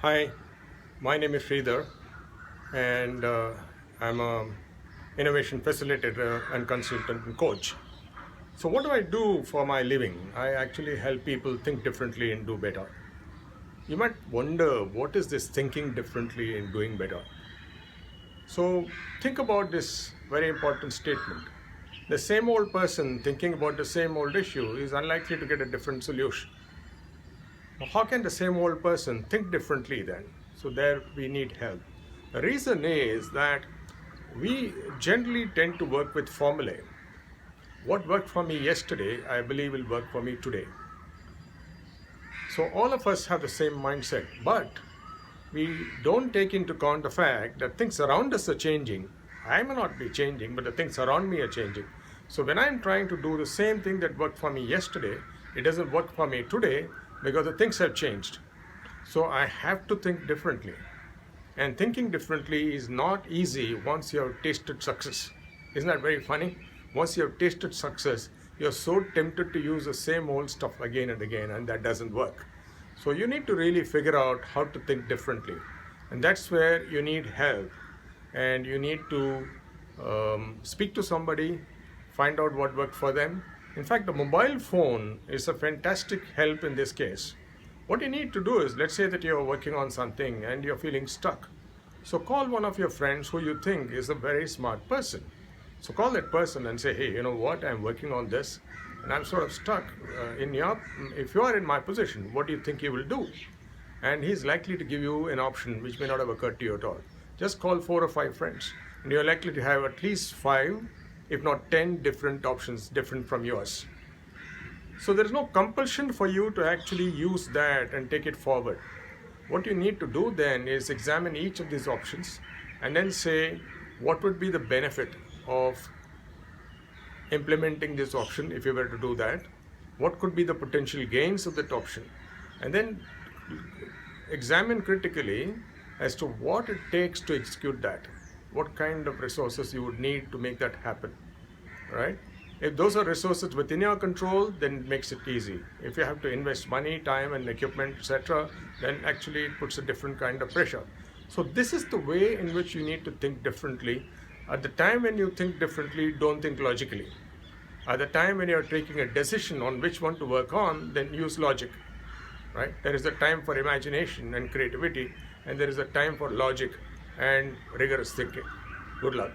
Hi, my name is Sridhar, and I'm a innovation facilitator and consultant and coach. So, what do I do for my living? I actually help people think differently and do better. You might wonder, what is this thinking differently and doing better? So, think about this very important statement. The same old person thinking about the same old issue is unlikely to get a different solution. Now, how can the same old person think differently then? So, there we need help. The reason is that we generally tend to work with formulae. What worked for me yesterday, I believe will work for me today. So, all of us have the same mindset, but we don't take into account the fact that things around us are changing. I may not be changing, but the things around me are changing. So, when I'm trying to do the same thing that worked for me yesterday, it doesn't work for me today because the things have changed. So, I have to think differently. And thinking differently is not easy once you have tasted success. Isn't that very funny? Once you have tasted success, you're so tempted to use the same old stuff again and again, and that doesn't work. So you need to really figure out how to think differently. And that's where you need help. And you need to speak to somebody, find out what worked for them. In fact, the mobile phone is a fantastic help in this case. What you need to do is, let's say that you're working on something and you're feeling stuck. So call one of your friends who you think is a very smart person. So call that person and say, hey, you know what, I'm working on this and I'm sort of stuck. If you are in my position, what do you think you will do? And he's likely to give you an option which may not have occurred to you at all. Just call 4 or 5 friends and you're likely to have at least 5, if not 10 different options different from yours. So there is no compulsion for you to actually use that and take it forward. What you need to do then is examine each of these options and then say what would be the benefit of implementing this option if you were to do that. What could be the potential gains of that option? And then examine critically as to what it takes to execute that. What kind of resources you would need to make that happen, right? If those are resources within your control, then it makes it easy. If you have to invest money, time and equipment, etc., then actually it puts a different kind of pressure. So this is the way in which you need to think differently. At the time when you think differently, don't think logically. At the time when you're taking a decision on which one to work on, then use logic, right? There is a time for imagination and creativity, and there is a time for logic and rigorous thinking. Good luck.